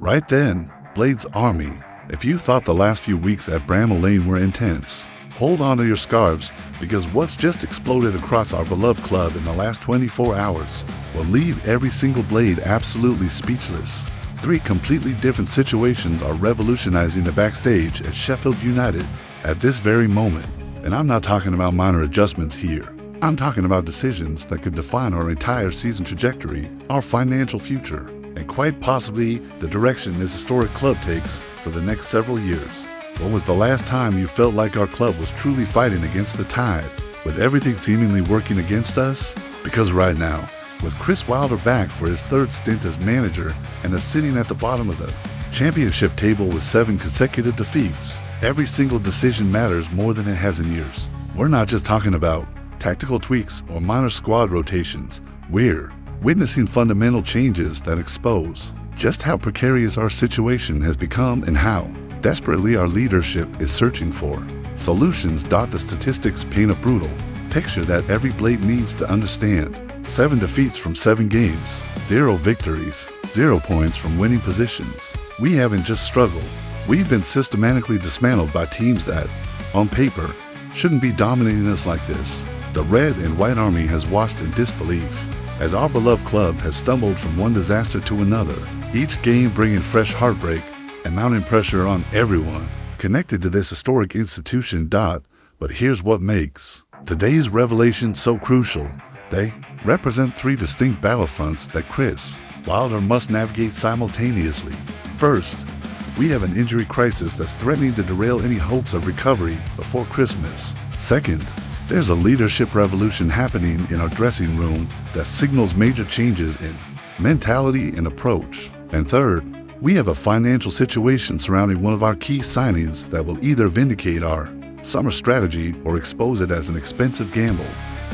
Right then, Blade's Army. If you thought the last few weeks at Bramall Lane were intense, hold on to your scarves, because what's just exploded across our beloved club in the last 24 hours will leave every single Blade absolutely speechless. Three completely different situations are revolutionizing the backstage at Sheffield United at this very moment. And I'm not talking about minor adjustments here. I'm talking about decisions that could define our entire season trajectory, our financial future, and quite possibly the direction this historic club takes for the next several years. When was the last time you felt like our club was truly fighting against the tide, with everything seemingly working against us? Because right now, with Chris Wilder back for his third stint as manager and is sitting at the bottom of the championship table with 7 consecutive defeats, every single decision matters more than it has in years. We're not just talking about tactical tweaks or minor squad rotations. We're witnessing fundamental changes that expose just how precarious our situation has become and how desperately our leadership is searching for solutions. The statistics paint a brutal picture that every Blade needs to understand. 7 defeats from 7 games, 0 victories, 0 points from winning positions. We haven't just struggled. We've been systematically dismantled by teams that, on paper, shouldn't be dominating us like this. The Red and White Army has watched in disbelief as our beloved club has stumbled from one disaster to another, each game bringing fresh heartbreak and mounting pressure on everyone connected to this historic institution. But here's what makes today's revelation so crucial. They represent 3 distinct battlefronts that Chris Wilder must navigate simultaneously. First, we have an injury crisis that's threatening to derail any hopes of recovery before Christmas. Second, there's a leadership revolution happening in our dressing room that signals major changes in mentality and approach. And third, we have a financial situation surrounding one of our key signings that will either vindicate our summer strategy or expose it as an expensive gamble.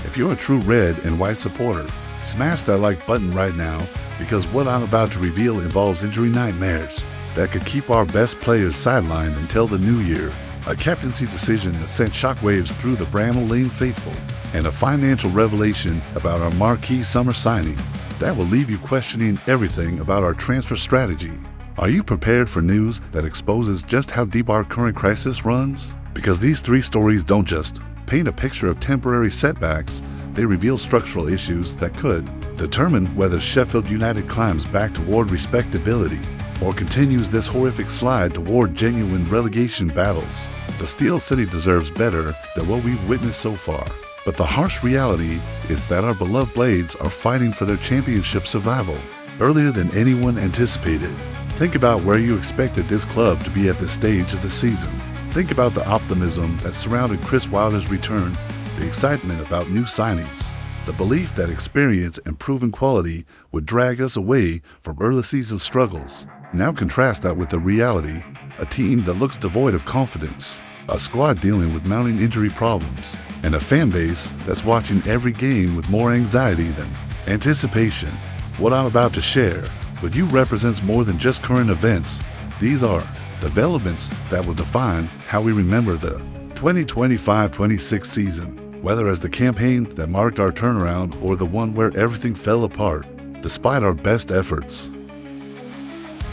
If you're a true red and white supporter, smash that like button right now, because what I'm about to reveal involves injury nightmares that could keep our best players sidelined until the new year, a captaincy decision that sent shockwaves through the Bramall Lane faithful, and a financial revelation about our marquee summer signing that will leave you questioning everything about our transfer strategy. Are you prepared for news that exposes just how deep our current crisis runs? Because these 3 stories don't just paint a picture of temporary setbacks, they reveal structural issues that could determine whether Sheffield United climbs back toward respectability or continues this horrific slide toward genuine relegation battles. The Steel City deserves better than what we've witnessed so far. But the harsh reality is that our beloved Blades are fighting for their championship survival earlier than anyone anticipated. Think about where you expected this club to be at this stage of the season. Think about the optimism that surrounded Chris Wilder's return, the excitement about new signings, the belief that experience and proven quality would drag us away from early season struggles. Now contrast that with the reality, a team that looks devoid of confidence, a squad dealing with mounting injury problems, and a fan base that's watching every game with more anxiety than anticipation. What I'm about to share with you represents more than just current events. These are developments that will define how we remember the 2025-26 season, whether as the campaign that marked our turnaround or the one where everything fell apart, despite our best efforts.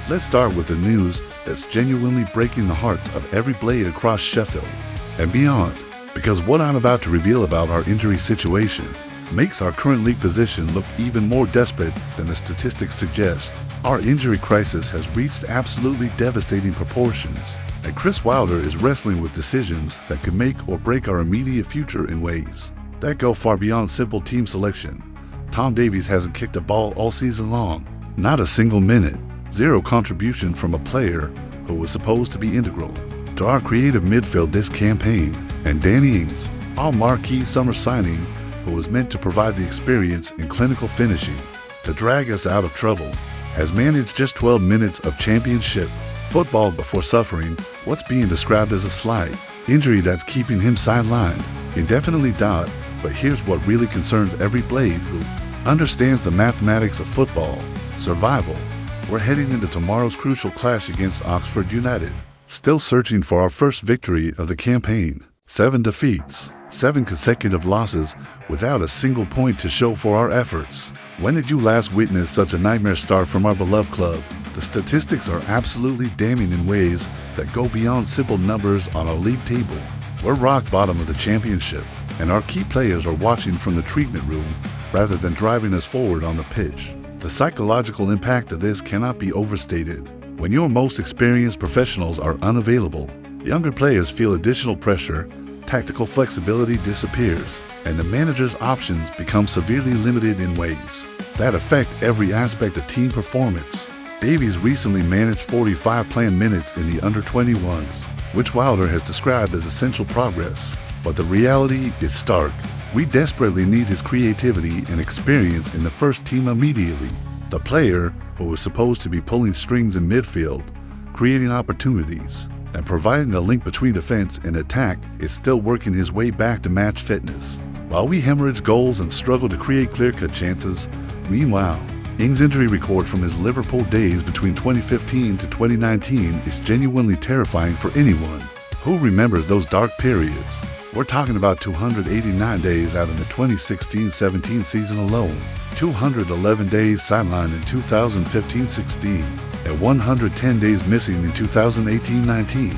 Let's start with the news that's genuinely breaking the hearts of every Blade across Sheffield and beyond, because what I'm about to reveal about our injury situation makes our current league position look even more desperate than the statistics suggest. Our injury crisis has reached absolutely devastating proportions, and Chris Wilder is wrestling with decisions that could make or break our immediate future in ways that go far beyond simple team selection. Tom Davies hasn't kicked a ball all season long, not a single minute. 0 contribution from a player who was supposed to be integral to our creative midfield this campaign. And Danny Ings, our marquee summer signing, who was meant to provide the experience in clinical finishing to drag us out of trouble, has managed just 12 minutes of championship football before suffering what's being described as a slight injury that's keeping him sidelined indefinitely. But here's what really concerns every Blade who understands the mathematics of football survival. We're heading into tomorrow's crucial clash against Oxford United, still searching for our first victory of the campaign. 7 defeats, 7 consecutive losses without a single point to show for our efforts. When did you last witness such a nightmare start from our beloved club? The statistics are absolutely damning in ways that go beyond simple numbers on a league table. We're rock bottom of the championship, and our key players are watching from the treatment room rather than driving us forward on the pitch. The psychological impact of this cannot be overstated. When your most experienced professionals are unavailable, younger players feel additional pressure, tactical flexibility disappears, and the manager's options become severely limited in ways that affect every aspect of team performance. Davies recently managed 45 planned minutes in the under-21s, which Wilder has described as essential progress. But the reality is stark. We desperately need his creativity and experience in the first team immediately. The player who was supposed to be pulling strings in midfield, creating opportunities, and providing the link between defense and attack is still working his way back to match fitness. While we hemorrhage goals and struggle to create clear-cut chances, meanwhile, Ings' injury record from his Liverpool days between 2015 to 2019 is genuinely terrifying for anyone who remembers those dark periods. We're talking about 289 days out in the 2016-17 season alone, 211 days sidelined in 2015-16, and 110 days missing in 2018-19.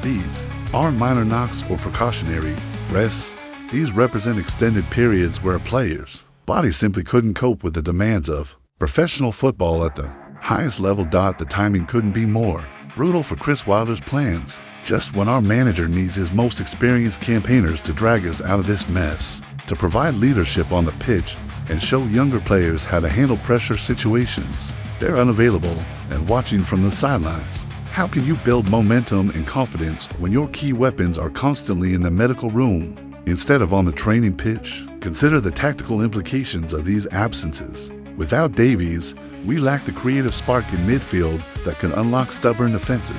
These aren't minor knocks or precautionary rests. These represent extended periods where a player's body simply couldn't cope with the demands of professional football at the highest level. The timing couldn't be more brutal for Chris Wilder's plans, just when our manager needs his most experienced campaigners to drag us out of this mess, to provide leadership on the pitch and show younger players how to handle pressure situations. They're unavailable and watching from the sidelines. How can you build momentum and confidence when your key weapons are constantly in the medical room instead of on the training pitch? Consider the tactical implications of these absences. Without Davies, we lack the creative spark in midfield that can unlock stubborn defenses.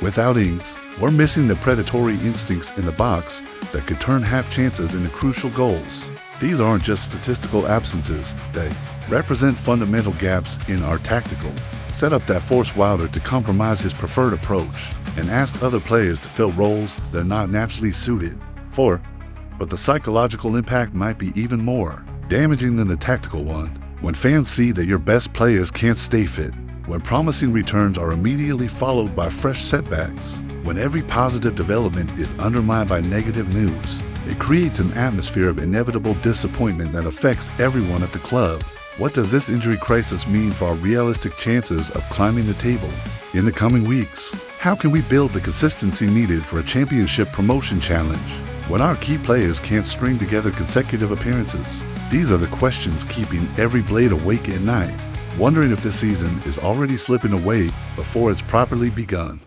Without Ings, we're missing the predatory instincts in the box that could turn half chances into crucial goals. These aren't just statistical absences, they represent fundamental gaps in our tactical setup that force Wilder to compromise his preferred approach and ask other players to fill roles they're not naturally suited for. But the psychological impact might be even more damaging than the tactical one. When fans see that your best players can't stay fit, when promising returns are immediately followed by fresh setbacks, when every positive development is undermined by negative news, it creates an atmosphere of inevitable disappointment that affects everyone at the club. What does this injury crisis mean for our realistic chances of climbing the table in the coming weeks? How can we build the consistency needed for a championship promotion challenge when our key players can't string together consecutive appearances? These are the questions keeping every blade awake at night, wondering if this season is already slipping away before it's properly begun.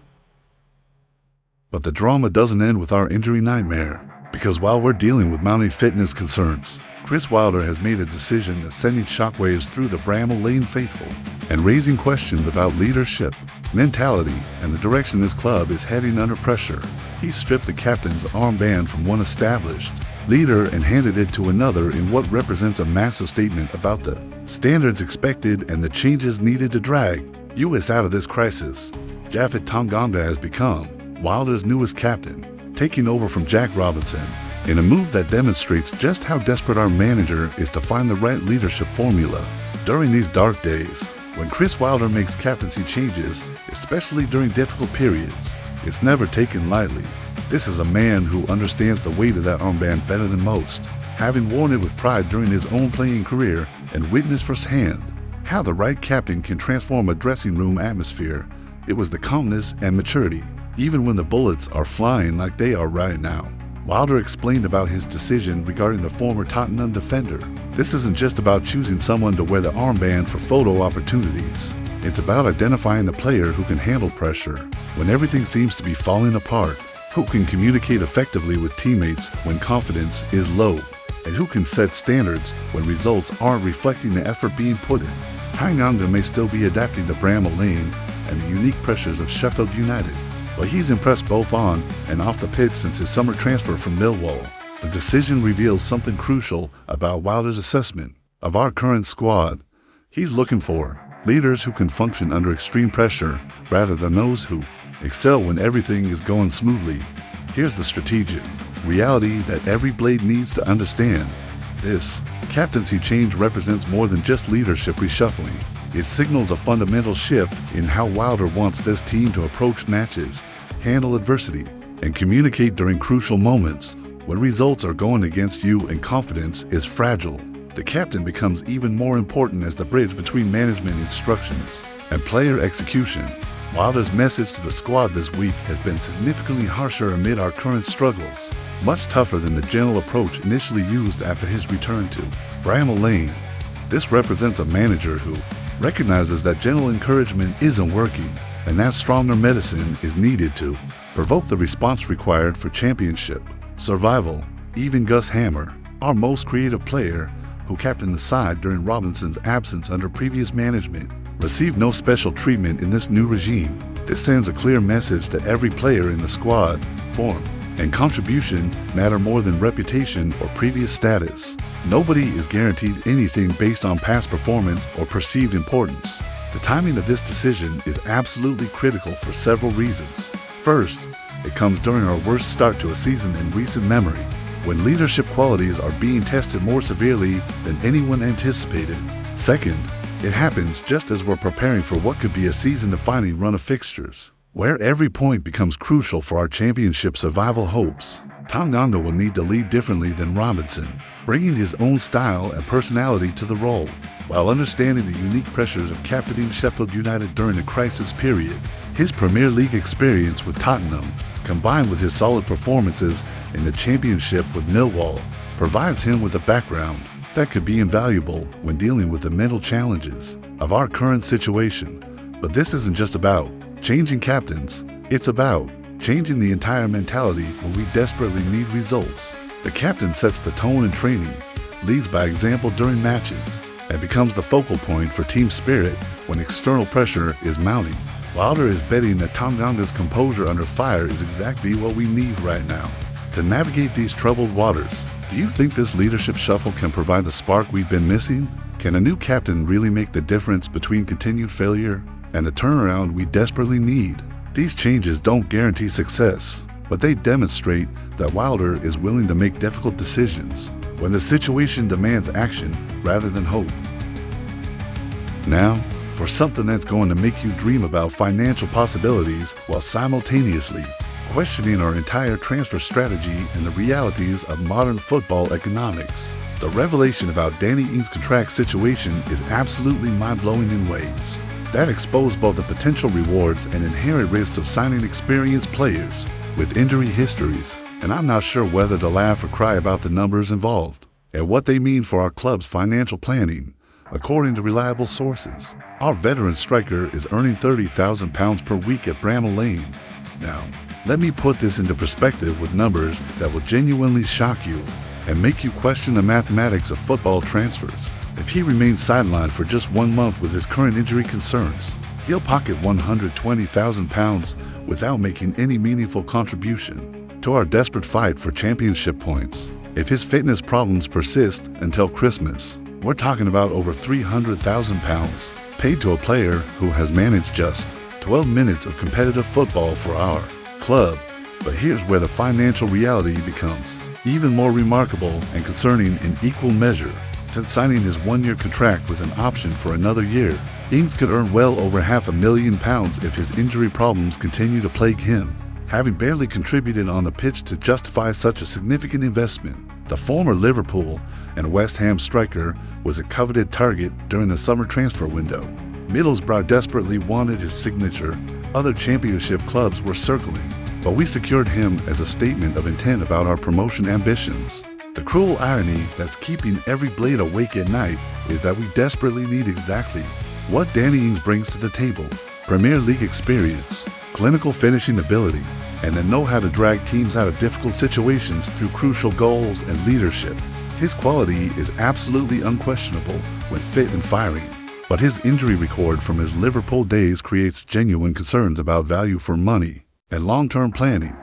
But the drama doesn't end with our injury nightmare, because while we're dealing with mounting fitness concerns, Chris Wilder has made a decision that's sending shockwaves through the Bramall Lane faithful and raising questions about leadership, mentality, and the direction this club is heading under pressure. He stripped the captain's armband from one established leader and handed it to another in what represents a massive statement about the standards expected and the changes needed to drag us out of this crisis. Japhet Tanganga has become Wilder's newest captain, taking over from Jack Robinson, in a move that demonstrates just how desperate our manager is to find the right leadership formula. During these dark days, when Chris Wilder makes captaincy changes, especially during difficult periods, it's never taken lightly. This is a man who understands the weight of that armband better than most, having worn it with pride during his own playing career and witnessed firsthand how the right captain can transform a dressing room atmosphere. It was the calmness and maturity, even when the bullets are flying like they are right now. Wilder explained about his decision regarding the former Tottenham defender. This isn't just about choosing someone to wear the armband for photo opportunities. It's about identifying the player who can handle pressure when everything seems to be falling apart, who can communicate effectively with teammates when confidence is low, and who can set standards when results aren't reflecting the effort being put in. Tanganga may still be adapting to Bramall Lane and the unique pressures of Sheffield United, but he's impressed both on and off the pitch since his summer transfer from Millwall. The decision reveals something crucial about Wilder's assessment of our current squad. He's looking for leaders who can function under extreme pressure rather than those who excel when everything is going smoothly. Here's the strategic reality that every blade needs to understand. This captaincy change represents more than just leadership reshuffling. It signals a fundamental shift in how Wilder wants this team to approach matches, handle adversity, and communicate during crucial moments. When results are going against you and confidence is fragile, the captain becomes even more important as the bridge between management instructions and player execution. Wilder's message to the squad this week has been significantly harsher amid our current struggles, much tougher than the gentle approach initially used after his return to Bramall Lane. This represents a manager who recognizes that gentle encouragement isn't working, and that stronger medicine is needed to provoke the response required for championship survival. Even Gus Hammer, our most creative player, who captained the side during Robinson's absence under previous management, received no special treatment in this new regime. This sends a clear message that every player in the squad, form, and contribution matter more than reputation or previous status. Nobody is guaranteed anything based on past performance or perceived importance. The timing of this decision is absolutely critical for several reasons. First, it comes during our worst start to a season in recent memory, when leadership qualities are being tested more severely than anyone anticipated. Second, it happens just as we're preparing for what could be a season-defining run of fixtures, where every point becomes crucial for our championship survival hopes. Tanganga will need to lead differently than Robinson, bringing his own style and personality to the role, while understanding the unique pressures of captaining Sheffield United during a crisis period. His Premier League experience with Tottenham, combined with his solid performances in the Championship with Millwall, provides him with a background that could be invaluable when dealing with the mental challenges of our current situation. But this isn't just about changing captains, it's about changing the entire mentality when we desperately need results. The captain sets the tone in training, leads by example during matches, and becomes the focal point for team spirit when external pressure is mounting. Wilder is betting that Tanganga's composure under fire is exactly what we need right now to navigate these troubled waters. Do you think this leadership shuffle can provide the spark we've been missing? Can a new captain really make the difference between continued failure and the turnaround we desperately need? These changes don't guarantee success, but they demonstrate that Wilder is willing to make difficult decisions when the situation demands action rather than hope. Now, for something that's going to make you dream about financial possibilities while simultaneously questioning our entire transfer strategy and the realities of modern football economics. The revelation about Danny Ings' contract situation is absolutely mind-blowing in ways that expose both the potential rewards and inherent risks of signing experienced players with injury histories, and I'm not sure whether to laugh or cry about the numbers involved and what they mean for our club's financial planning. According to reliable sources, our veteran striker is earning £30,000 per week at Bramall Lane. Now, let me put this into perspective with numbers that will genuinely shock you and make you question the mathematics of football transfers. If he remains sidelined for just 1 month with his current injury concerns, he'll pocket £120,000 without making any meaningful contribution to our desperate fight for championship points. If his fitness problems persist until Christmas, we're talking about over £300,000 paid to a player who has managed just 12 minutes of competitive football for our club. But here's where the financial reality becomes even more remarkable and concerning in equal measure. Since signing his 1-year contract with an option for another year, Ings could earn well over £500,000 if his injury problems continue to plague him. Having barely contributed on the pitch to justify such a significant investment, the former Liverpool and West Ham striker was a coveted target during the summer transfer window. Middlesbrough desperately wanted his signature. Other championship clubs were circling, but we secured him as a statement of intent about our promotion ambitions. The cruel irony that's keeping every blade awake at night is that we desperately need exactly what Danny Ings brings to the table: Premier League experience, clinical finishing ability, and the know-how to drag teams out of difficult situations through crucial goals and leadership. His quality is absolutely unquestionable when fit and firing, but his injury record from his Liverpool days creates genuine concerns about value for money and long-term planning.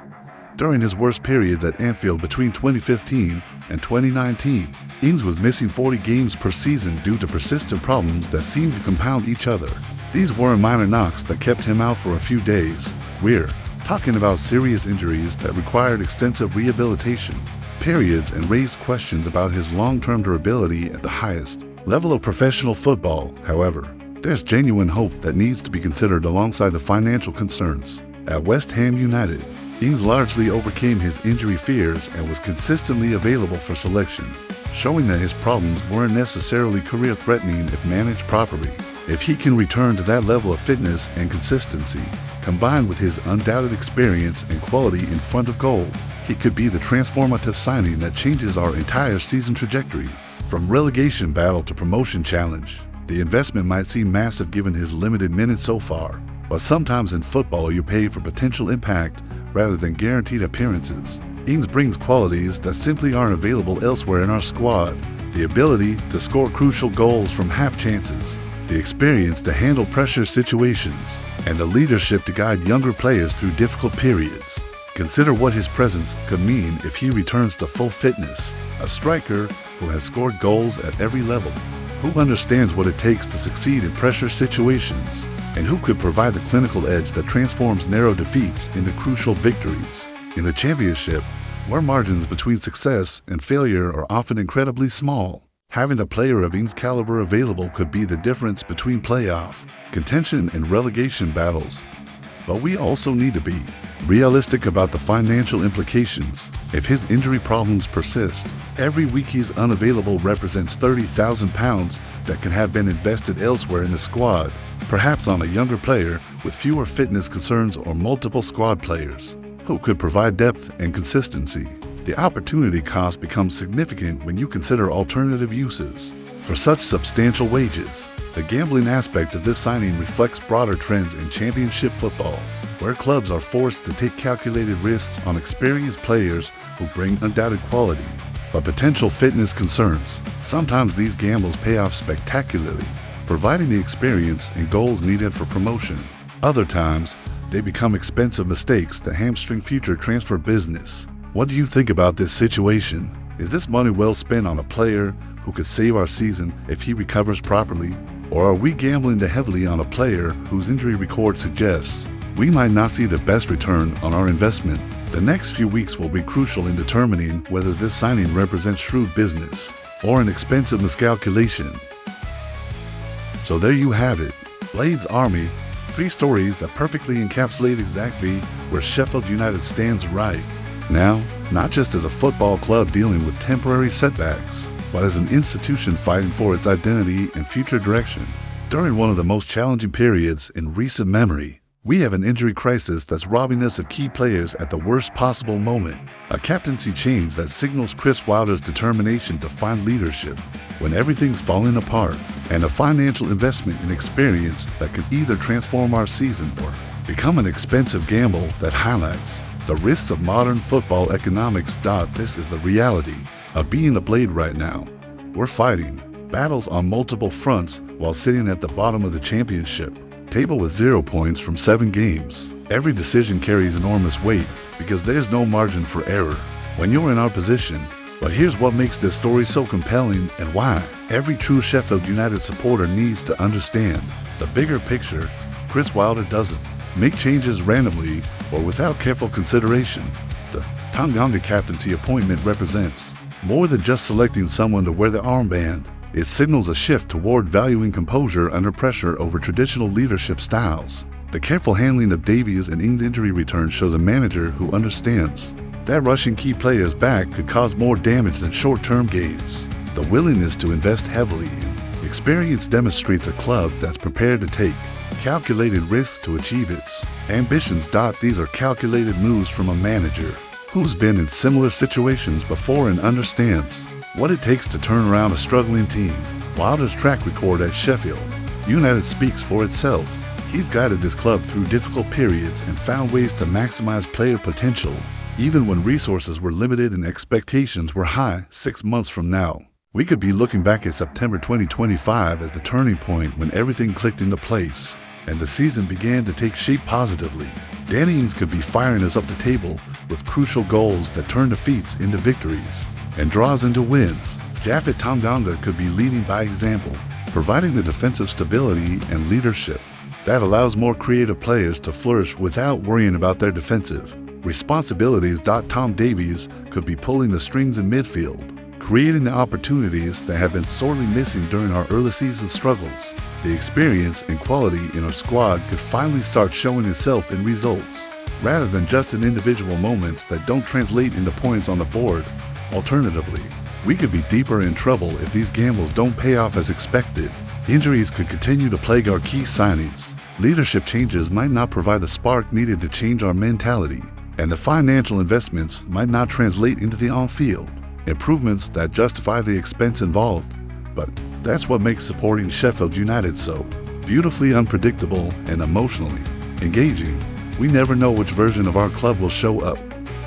During his worst periods at Anfield between 2015 and 2019, Ings was missing 40 games per season due to persistent problems that seemed to compound each other. These weren't minor knocks that kept him out for a few days. We're talking about serious injuries that required extensive rehabilitation periods and raised questions about his long-term durability at the highest level of professional football. However, there's genuine hope that needs to be considered alongside the financial concerns. At West Ham United, Ings largely overcame his injury fears and was consistently available for selection, showing that his problems weren't necessarily career-threatening if managed properly. If he can return to that level of fitness and consistency, combined with his undoubted experience and quality in front of goal, he could be the transformative signing that changes our entire season trajectory. From relegation battle to promotion challenge, the investment might seem massive given his limited minutes so far, but sometimes in football you pay for potential impact rather than guaranteed appearances. Ings brings qualities that simply aren't available elsewhere in our squad: the ability to score crucial goals from half chances, the experience to handle pressure situations, and the leadership to guide younger players through difficult periods. Consider what his presence could mean if he returns to full fitness: a striker who has scored goals at every level, who understands what it takes to succeed in pressure situations, and who could provide the clinical edge that transforms narrow defeats into crucial victories. In the Championship, where margins between success and failure are often incredibly small, having a player of Ings' caliber available could be the difference between playoff contention and relegation battles. But we also need to be realistic about the financial implications. If his injury problems persist, every week he's unavailable represents £30,000 that can have been invested elsewhere in the squad, perhaps on a younger player with fewer fitness concerns or multiple squad players who could provide depth and consistency. The opportunity cost becomes significant when you consider alternative uses for such substantial wages. The gambling aspect of this signing reflects broader trends in Championship football, where clubs are forced to take calculated risks on experienced players who bring undoubted quality, but potential fitness concerns. Sometimes these gambles pay off spectacularly, providing the experience and goals needed for promotion. Other times, they become expensive mistakes that hamstring future transfer business. What do you think about this situation? Is this money well spent on a player who could save our season if he recovers properly? Or are we gambling too heavily on a player whose injury record suggests we might not see the best return on our investment? The next few weeks will be crucial in determining whether this signing represents shrewd business or an expensive miscalculation. So there you have it, Blades Army, 3 stories that perfectly encapsulate exactly where Sheffield United stands right now, not just as a football club dealing with temporary setbacks, but as an institution fighting for its identity and future direction. During one of the most challenging periods in recent memory, we have an injury crisis that's robbing us of key players at the worst possible moment, a captaincy change that signals Chris Wilder's determination to find leadership when everything's falling apart, and a financial investment in experience that could either transform our season or become an expensive gamble that highlights the risks of modern football economics. This is the reality of being a Blade right now. We're fighting battles on multiple fronts while sitting at the bottom of the Championship table with 0 points from 7 games. Every decision carries enormous weight because there's no margin for error when you're in our position. But here's what makes this story so compelling and why every true Sheffield United supporter needs to understand the bigger picture. Chris Wilder doesn't make changes randomly or without careful consideration. The Tanganga captaincy appointment represents more than just selecting someone to wear the armband. It signals a shift toward valuing composure under pressure over traditional leadership styles. The careful handling of Davies and Ings' injury return shows a manager who understands that rushing key players back could cause more damage than short-term gains. The willingness to invest heavily in experience demonstrates a club that's prepared to take calculated risks to achieve its ambitions. These are calculated moves from a manager who's been in similar situations before and understands what it takes to turn around a struggling team. Wilder's track record at Sheffield United speaks for itself. He's guided this club through difficult periods and found ways to maximize player potential, even when resources were limited and expectations were high. 6 months from now, we could be looking back at September 2025 as the turning point when everything clicked into place and the season began to take shape positively. Danny Ings could be firing us up the table with crucial goals that turn defeats into victories and draws into wins. Japhet Tanganga could be leading by example, providing the defensive stability and leadership that allows more creative players to flourish without worrying about their defensive responsibilities. Tom Davies could be pulling the strings in midfield, creating the opportunities that have been sorely missing during our early season struggles. The experience and quality in our squad could finally start showing itself in results, rather than just in individual moments that don't translate into points on the board. Alternatively, we could be deeper in trouble if these gambles don't pay off as expected. Injuries could continue to plague our key signings. Leadership changes might not provide the spark needed to change our mentality, and the financial investments might not translate into the on-field improvements that justify the expense involved. But that's what makes supporting Sheffield United so beautifully unpredictable and emotionally engaging. We never know which version of our club will show up,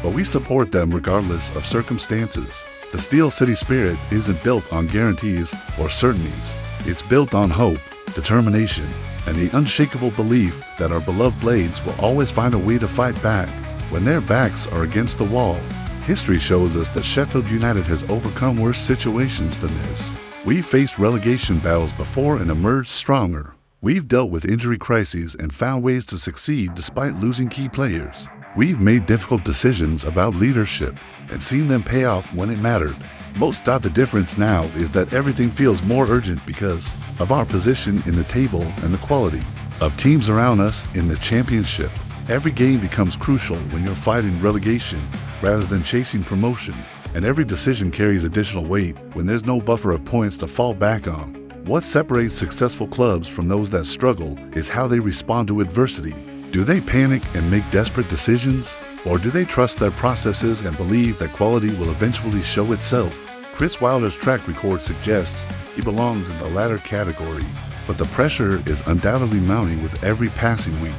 but we support them regardless of circumstances. The Steel City spirit isn't built on guarantees or certainties. It's built on hope, determination, and the unshakable belief that our beloved Blades will always find a way to fight back when their backs are against the wall. History shows us that Sheffield United has overcome worse situations than this. We've faced relegation battles before and emerged stronger. We've dealt with injury crises and found ways to succeed despite losing key players. We've made difficult decisions about leadership and seen them pay off when it mattered. Most of the difference now is that everything feels more urgent because of our position in the table and the quality of teams around us in the championship. Every game becomes crucial when you're fighting relegation rather than chasing promotion, and every decision carries additional weight when there's no buffer of points to fall back on. What separates successful clubs from those that struggle is how they respond to adversity. Do they panic and make desperate decisions? Or do they trust their processes and believe that quality will eventually show itself? Chris Wilder's track record suggests he belongs in the latter category, but the pressure is undoubtedly mounting with every passing week.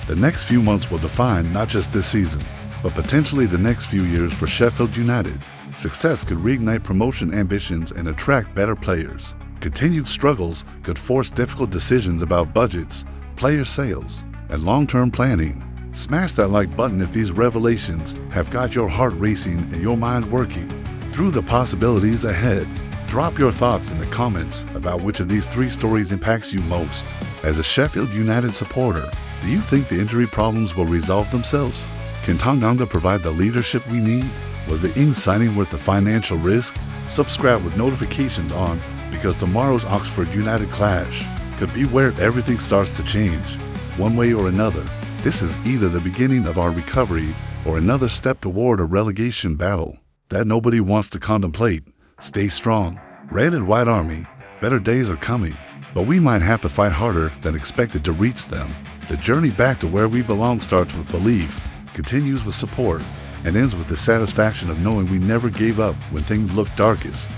The next few months will define not just this season, but potentially the next few years for Sheffield United. Success could reignite promotion ambitions and attract better players. Continued struggles could force difficult decisions about budgets, player sales, and long-term planning. Smash that like button if these revelations have got your heart racing and your mind working through the possibilities ahead. Drop your thoughts in the comments about which of these three stories impacts you most. As a Sheffield United supporter, do you think the injury problems will resolve themselves? Can Tanganga provide the leadership we need? Was the Ing signing worth the financial risk? Subscribe with notifications on, because tomorrow's Oxford United clash could be where everything starts to change, one way or another. This is either the beginning of our recovery or another step toward a relegation battle that nobody wants to contemplate. Stay strong. Red and White Army, better days are coming, but we might have to fight harder than expected to reach them. The journey back to where we belong starts with belief, continues with support, and ends with the satisfaction of knowing we never gave up when things looked darkest.